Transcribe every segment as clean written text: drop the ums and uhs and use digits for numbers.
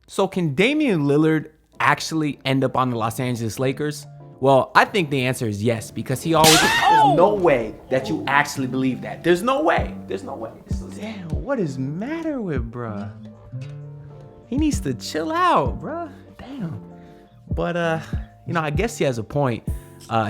So can Damian Lillard actually end up on the Los Angeles Lakers? Well, I think the answer is yes, because he always, there's no way that you actually believe that. There's no way. Damn, what is matter with bruh? He needs to chill out, bruh. Damn. But, I guess he has a point.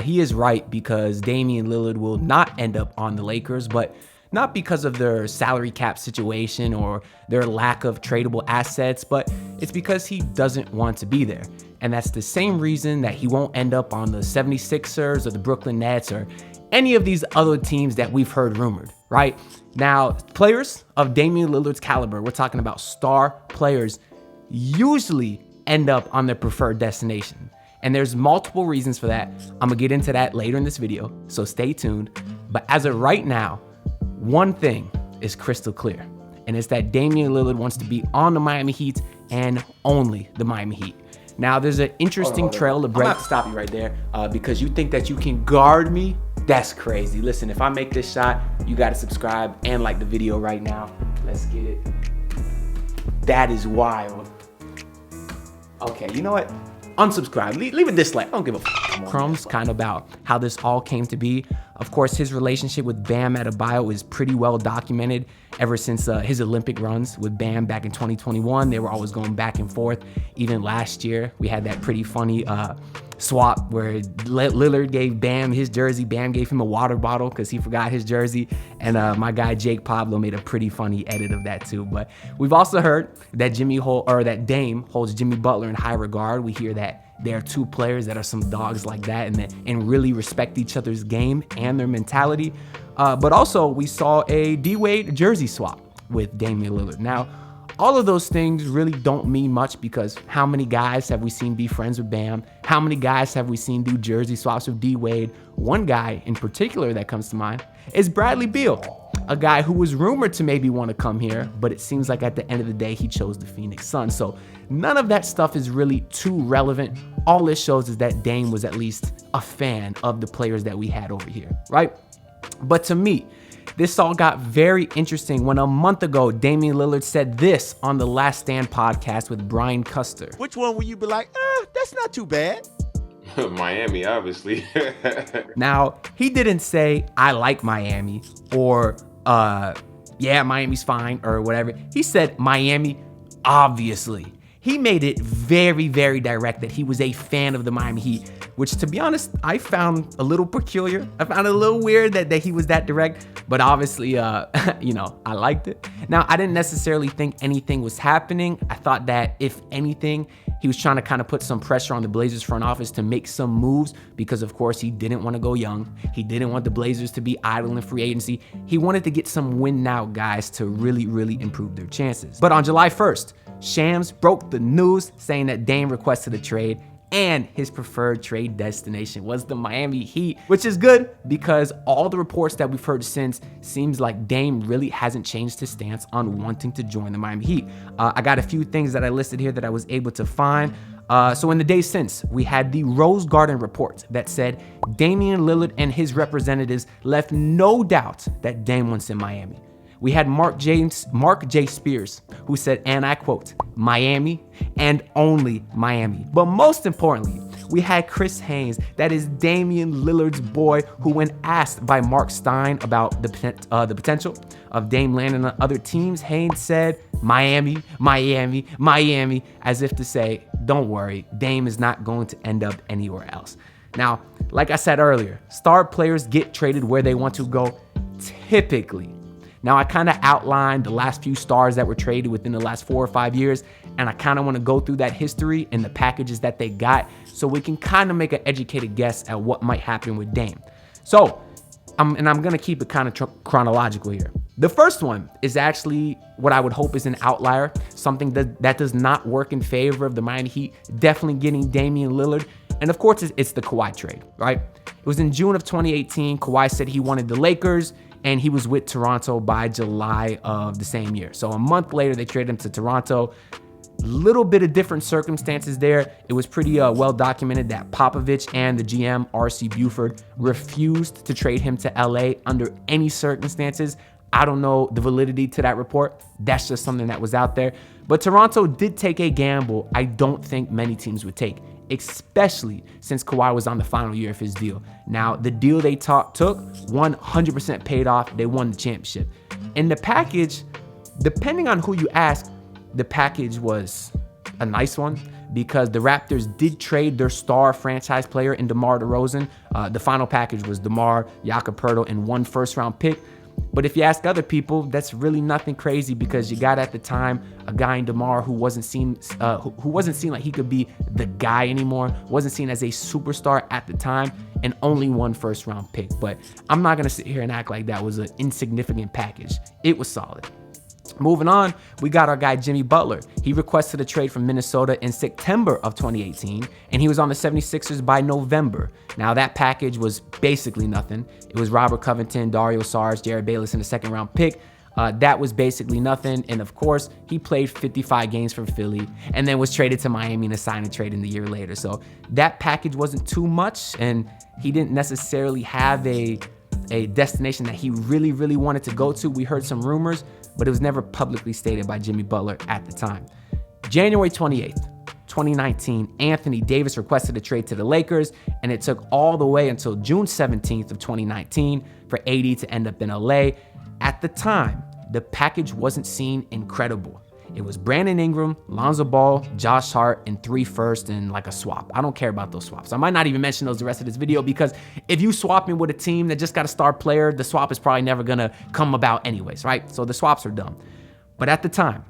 He is right, because Damian Lillard will not end up on the Lakers, but not because of their salary cap situation or their lack of tradable assets, but it's because he doesn't want to be there. And that's the same reason that he won't end up on the 76ers or the Brooklyn Nets or any of these other teams that we've heard rumored, right? Now, players of Damian Lillard's caliber, we're talking about star players, usually end up on their preferred destination. And there's multiple reasons for that. I'm gonna get into that later in this video, so stay tuned. But as of right now, one thing is crystal clear, and it's that Damian Lillard wants to be on the Miami Heat and only the Miami Heat. Now, there's an interesting trail to break. I'm about to stop you right there because you think that you can guard me. That's crazy. Listen, if I make this shot, you got to subscribe and like the video right now. Let's get it. That is wild. Okay, you know what? Unsubscribe. Leave a dislike. I don't give a fuck. Crumbs kind of about how this all came to be. Of course, his relationship with Bam Adebayo is pretty well documented ever since his Olympic runs with Bam back in 2021. They were always going back and forth. Even last year, we had that pretty funny swap where Lillard gave Bam his jersey. Bam gave him a water bottle because he forgot his jersey. And my guy Jake Pablo made a pretty funny edit of that too. But we've also heard that that Dame holds Jimmy Butler in high regard. We hear that there are two players that are some dogs like that and really respect each other's game and their mentality. But also we saw a D-Wade jersey swap with Damian Lillard. Now, all of those things really don't mean much because how many guys have we seen be friends with Bam? How many guys have we seen do jersey swaps with D-Wade? One guy in particular that comes to mind is Bradley Beal, a guy who was rumored to maybe want to come here, but it seems like at the end of the day, he chose the Phoenix Suns. So none of that stuff is really too relevant. All this shows is that Dame was at least a fan of the players that we had over here, right? But to me, this all got very interesting when a month ago, Damian Lillard said this on the Last Stand podcast with Brian Custer. Which one will you be like, that's not too bad? Miami, obviously. Now, he didn't say, I like Miami, or, yeah, Miami's fine, or whatever. He said, Miami, obviously. He made it very, very direct that he was a fan of the Miami Heat, which, to be honest, I found a little peculiar. I found it a little weird that he was that direct, but obviously, I liked it. Now, I didn't necessarily think anything was happening. I thought that, if anything, he was trying to kind of put some pressure on the Blazers front office to make some moves because, of course, he didn't want to go young. He didn't want the Blazers to be idle in free agency. He wanted to get some win-now guys to really, really improve their chances. But on July 1st, Shams broke the news saying that Dame requested a trade and his preferred trade destination was the Miami Heat, which is good because all the reports that we've heard since seems like Dame really hasn't changed his stance on wanting to join the Miami Heat. I got a few things that I listed here that I was able to find. So in the days since, we had the Rose Garden report that said Damian Lillard and his representatives left no doubt that Dame wants in Miami. We had Mark J. Spears, who said, and I quote, Miami and only Miami. But most importantly, we had Chris Haynes, that is Damian Lillard's boy, who when asked by Mark Stein about the potential of Dame landing on other teams, Haynes said, Miami, Miami, Miami, as if to say, don't worry, Dame is not going to end up anywhere else. Now, like I said earlier, star players get traded where they want to go typically. Now, I kind of outlined the last few stars that were traded within the last 4 or 5 years, and I kind of want to go through that history and the packages that they got so we can kind of make an educated guess at what might happen with Dame. So, I'm going to keep it kind of chronological here. The first one is actually what I would hope is an outlier, something that does not work in favor of the Miami Heat, definitely getting Damian Lillard. And of course, it's the Kawhi trade, right? It was in June of 2018. Kawhi said he wanted the Lakers, and he was with Toronto by July of the same year. So a month later, they traded him to Toronto. Little bit of different circumstances there. It was pretty well documented that Popovich and the GM, R.C. Buford, refused to trade him to LA under any circumstances. I don't know the validity to that report. That's just something that was out there. But Toronto did take a gamble I don't think many teams would take, especially since Kawhi was on the final year of his deal. Now, the deal they took 100% paid off. They won the championship. And the package, depending on who you ask, the package was a nice one because the Raptors did trade their star franchise player in DeMar DeRozan. The final package was DeMar, Jakob Poeltl, and 1 first-round pick. But if you ask other people, that's really nothing crazy because you got at the time a guy in DeMar who wasn't seen like he could be the guy anymore, wasn't seen as a superstar at the time, and only 1 first-round pick. But I'm not gonna sit here and act like that was an insignificant package. It was solid. Moving on, we got our guy Jimmy Butler. He requested a trade from Minnesota in September of 2018, and he was on the 76ers by November. Now, that package was basically nothing. It was Robert Covington, Dario Saric, Jared Bayless in the second-round pick. That was basically nothing. And, of course, he played 55 games for Philly and then was traded to Miami in a sign-and-trade in the year later. So that package wasn't too much, and he didn't necessarily have a destination that he really, really wanted to go to. We heard some rumors, but it was never publicly stated by Jimmy Butler at the time. January 28th, 2019, Anthony Davis requested a trade to the Lakers, and it took all the way until June 17th of 2019 for AD to end up in LA. At the time, the package wasn't seen incredible. It was Brandon Ingram, Lonzo Ball, Josh Hart, and 3 firsts and like a swap. I don't care about those swaps. I might not even mention those the rest of this video because if you swap me with a team that just got a star player, the swap is probably never gonna come about anyways, right? So the swaps are dumb. But at the time,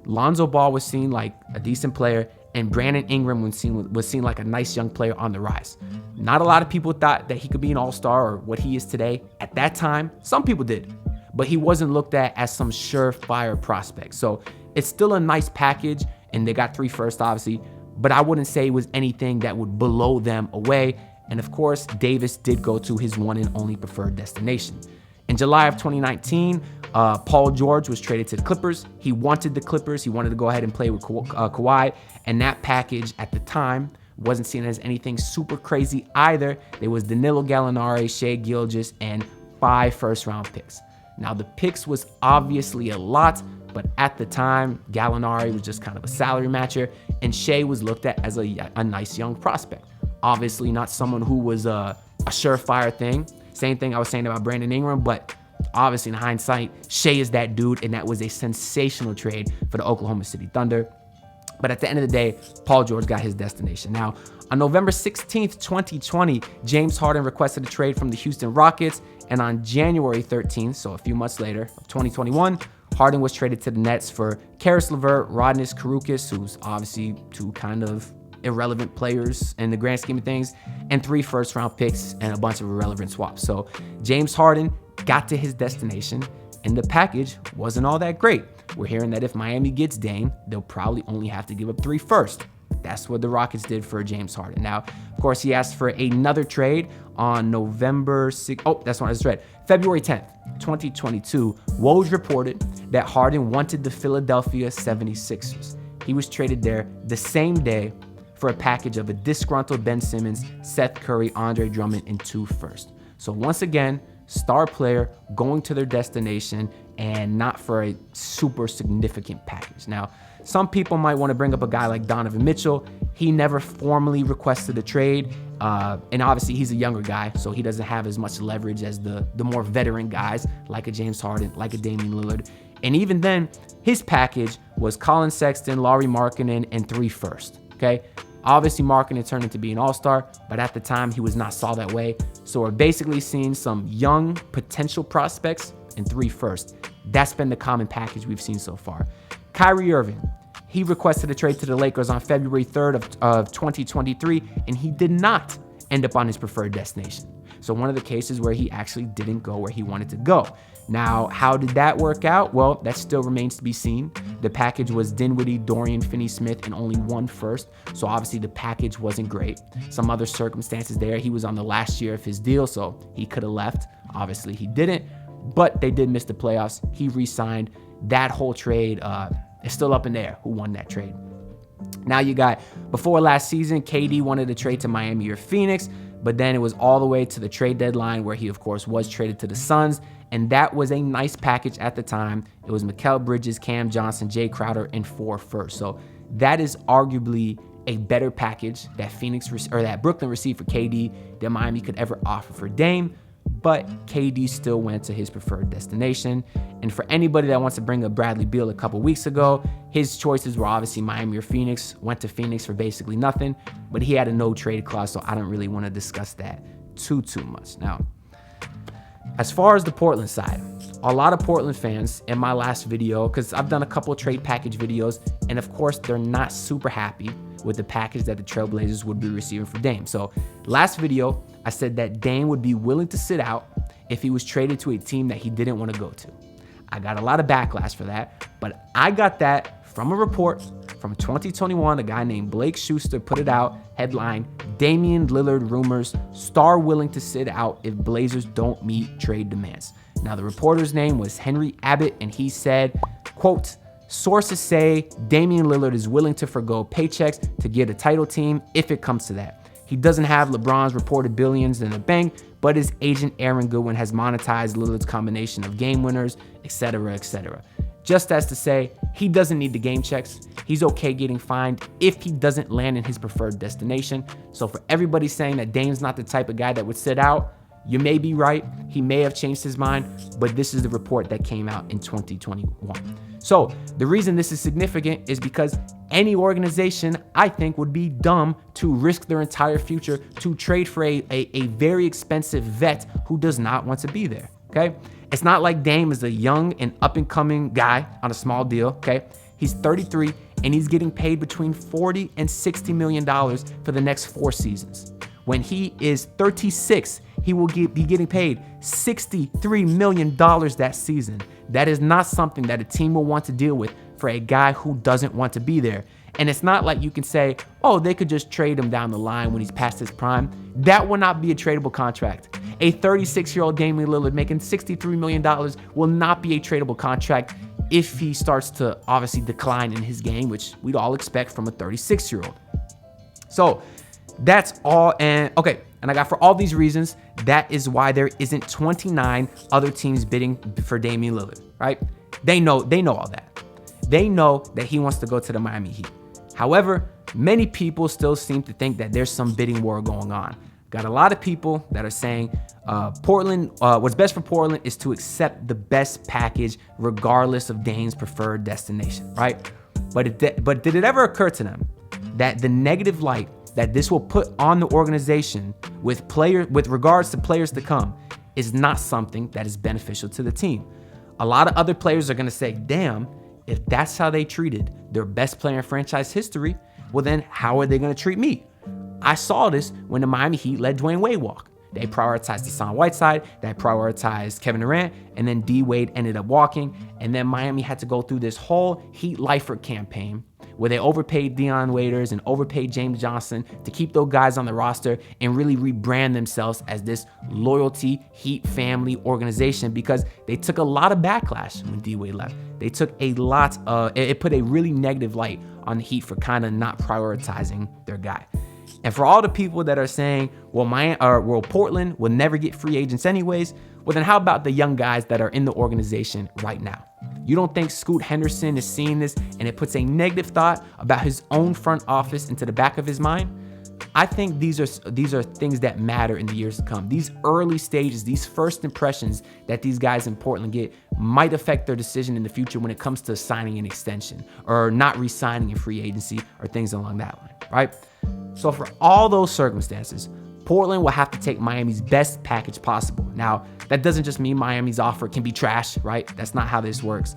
Lonzo Ball was seen like a decent player and Brandon Ingram was seen like a nice young player on the rise. Not a lot of people thought that he could be an all-star or what he is today. At that time, some people did, but he wasn't looked at as some surefire prospect. So it's still a nice package, and they got 3 firsts, obviously, but I wouldn't say it was anything that would blow them away. And of course, Davis did go to his one and only preferred destination. In July of 2019, Paul George was traded to the Clippers. He wanted the Clippers. He wanted to go ahead and play with Kawhi, and that package at the time wasn't seen as anything super crazy either. There was Danilo Gallinari, Shai Gilgeous, and 5 first-round picks. Now, the picks was obviously a lot, but at the time, Gallinari was just kind of a salary matcher, and Shai was looked at as a nice young prospect. Obviously, not someone who was a surefire thing. Same thing I was saying about Brandon Ingram, but obviously in hindsight, Shai is that dude, and that was a sensational trade for the Oklahoma City Thunder. But at the end of the day, Paul George got his destination. Now, on November 16th, 2020, James Harden requested a trade from the Houston Rockets, and on January 13th, so a few months later, of 2021, Harden was traded to the Nets for Karis LeVert, Rodney Kouroukas, who's obviously 2 kind of irrelevant players in the grand scheme of things, and 3 first-round picks and a bunch of irrelevant swaps. So James Harden got to his destination, and the package wasn't all that great. We're hearing that if Miami gets Dame, they'll probably only have to give up 3 firsts. That's what the Rockets did for James Harden. Now, of course, he asked for another trade on November 6th. Oh, that's when I just read. February 10th, 2022, Woj reported that Harden wanted the Philadelphia 76ers. He was traded there the same day for a package of a disgruntled Ben Simmons, Seth Curry, Andre Drummond, and 2 firsts. So once again, star player going to their destination and not for a super significant package. Now, some people might want to bring up a guy like Donovan Mitchell. He never formally requested a trade. And obviously he's a younger guy, so he doesn't have as much leverage as the more veteran guys like a James Harden, like a Damian Lillard. And even then, his package was Colin Sexton, Lauri Markkanen, and 3 firsts, okay? Obviously, Markkanen turned into be an all-star, but at the time, he was not saw that way. So we're basically seeing some young potential prospects and 3 firsts. That's been the common package we've seen so far. Kyrie Irving, he requested a trade to the Lakers on February 3rd of 2023, and he did not end up on his preferred destination. So one of the cases where he actually didn't go where he wanted to go. Now, how did that work out? Well, that still remains to be seen. The package was Dinwiddie, Dorian Finney-Smith, and only 1 first. So obviously the package wasn't great. Some other circumstances there. He was on the last year of his deal, so he could have left. Obviously he didn't, but they did miss the playoffs. He re-signed. That whole trade is still up in the air. Who won that trade? Now you got, before last season, KD wanted to trade to Miami or Phoenix, but then it was all the way to the trade deadline where he, of course, was traded to the Suns, And that was a nice package at the time. It was Mikal Bridges, Cam Johnson, Jay Crowder, and 4 firsts. So that is arguably a better package that Brooklyn received for KD than Miami could ever offer for Dame. But KD still went to his preferred destination. And for anybody that wants to bring up Bradley Beal a couple weeks ago, his choices were obviously Miami or Phoenix. Went to Phoenix for basically nothing, but he had a no trade clause, so I don't really want to discuss that too much. Now, as far as the Portland side, a lot of Portland fans in my last video, because I've done a couple of trade package videos, and of course they're not super happy with the package that the Trailblazers would be receiving for Dame. So last video, I said that Dame would be willing to sit out if he was traded to a team that he didn't want to go to. I got a lot of backlash for that, but I got that from a report from 2021. A guy named Blake Schuster put it out, headline, Damian Lillard rumors, star willing to sit out if Blazers don't meet trade demands. Now, the reporter's name was Henry Abbott, and he said, quote, sources say Damian Lillard is willing to forgo paychecks to get a title team if it comes to that. He doesn't have LeBron's reported billions in the bank, but his agent Aaron Goodwin has monetized Lillard's combination of game winners, etc., etc. Just as to say, he doesn't need the game checks. He's okay getting fined if he doesn't land in his preferred destination. So for everybody saying that Dame's not the type of guy that would sit out, you may be right. He may have changed his mind, but this is the report that came out in 2021. So the reason this is significant is because any organization, I think, would be dumb to risk their entire future to trade for a very expensive vet who does not want to be there, okay? It's not like Dame is a young and up-and-coming guy on a small deal, okay? He's 33, and he's getting paid between $40 and $60 million for the next 4 seasons. When he is 36, he will be getting paid $63 million that season. That is not something that a team will want to deal with for a guy who doesn't want to be there. And it's not like you can say, oh, they could just trade him down the line when he's past his prime. That will not be a tradable contract. A 36-year-old Damian Lillard making $63 million will not be a tradable contract if he starts to obviously decline in his game, which we'd all expect from a 36-year-old. So that's all. And okay, and I got for all these reasons, that is why there isn't 29 other teams bidding for Damian Lillard, right? They know all that. They know that he wants to go to the Miami Heat. However, many people still seem to think that there's some bidding war going on. Got a lot of people that are saying Portland, what's best for Portland is to accept the best package regardless of Dame's preferred destination, right? But did it ever occur to them that the negative light that this will put on the organization with regards to players to come is not something that is beneficial to the team? A lot of other players are going to say, damn, if that's how they treated their best player in franchise history, well then how are they going to treat me? I saw this when the Miami Heat let Dwayne Wade walk. They prioritized Hassan Whiteside, they prioritized Kevin Durant, and then D Wade ended up walking. And then Miami had to go through this whole Heat lifer campaign where they overpaid Dion Waiters and overpaid James Johnson to keep those guys on the roster and really rebrand themselves as this loyalty Heat family organization, because they took a lot of backlash when D Wade left. They took a lot it put a really negative light on the Heat for kind of not prioritizing their guy. And for all the people that are saying, well, Portland will never get free agents anyways, well then how about the young guys that are in the organization right now? You don't think Scoot Henderson is seeing this and it puts a negative thought about his own front office into the back of his mind? I think these are things that matter in the years to come. These early stages, these first impressions that these guys in Portland get might affect their decision in the future when it comes to signing an extension or not re-signing in free agency or things along that line, right? So for all those circumstances, Portland will have to take Miami's best package possible. Now, that doesn't just mean Miami's offer can be trash, right? That's not how this works.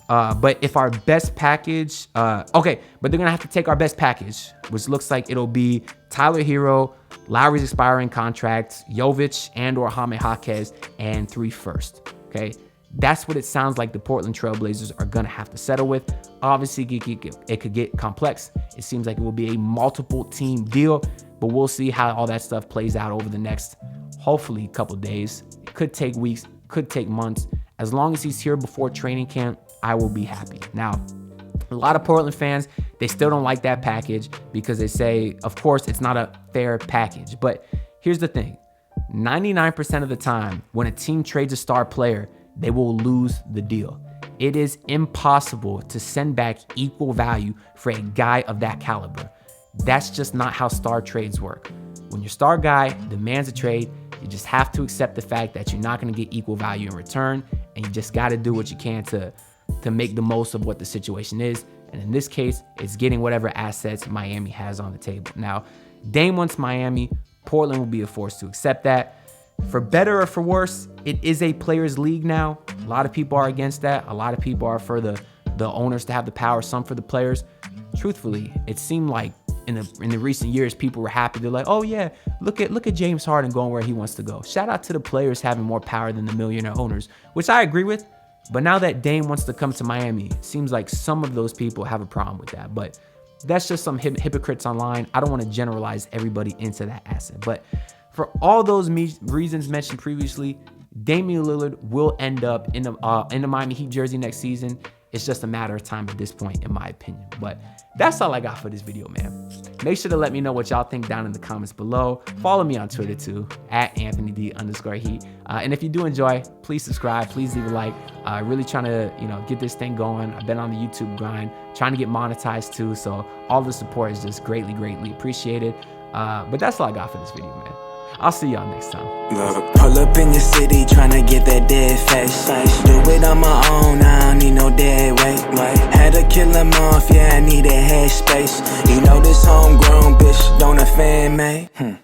But if our best package, but they're going to have to take our best package, which looks like it'll be Tyler Herro, Lowry's expiring contract, Jovic and or Jaime Jaquez, and 3 firsts, okay? That's what it sounds like the Portland Trailblazers are going to have to settle with. Obviously, it could get complex. It seems like it will be a multiple team deal, but we'll see how all that stuff plays out over the next, hopefully, couple days. It could take weeks, could take months. As long as he's here before training camp, I will be happy. Now, a lot of Portland fans, they still don't like that package because they say, of course, it's not a fair package. But here's the thing. 99% of the time, when a team trades a star player, they will lose the deal. It is impossible to send back equal value for a guy of that caliber. That's just not how star trades work. When your star guy demands a trade, you just have to accept the fact that you're not going to get equal value in return, and you just got to do what you can to make the most of what the situation is. And in this case, it's getting whatever assets Miami has on the table. Now, Dame wants Miami. Portland will be a force to accept that. For better or for worse, it is a players' league now. A lot of people are against that. A lot of people are for the owners to have the power, some for the players. Truthfully, it seemed like in the recent years, people were happy. They're like, oh yeah, look at James Harden going where he wants to go. Shout out to the players having more power than the millionaire owners, which I agree with. But now that Dame wants to come to Miami, it seems like some of those people have a problem with that. But that's just some hypocrites online. I don't want to generalize everybody into that asset. But for all those reasons mentioned previously, Damian Lillard will end up in the Miami Heat jersey next season. It's just a matter of time at this point, in my opinion. But that's all I got for this video, man. Make sure to let me know what y'all think down in the comments below. Follow me on Twitter too, @AnthonyD_Heat. And if you do enjoy, please subscribe. Please leave a like. Really trying to, get this thing going. I've been on the YouTube grind, trying to get monetized too. So all the support is just greatly, greatly appreciated. But that's all I got for this video, man. I'll see y'all next time. Look, pull up in the city, tryna get that dead face. Do it on my own, I don't need no dead weight. Had to kill him off, yeah, I need a head space. You know this homegrown bitch don't offend me.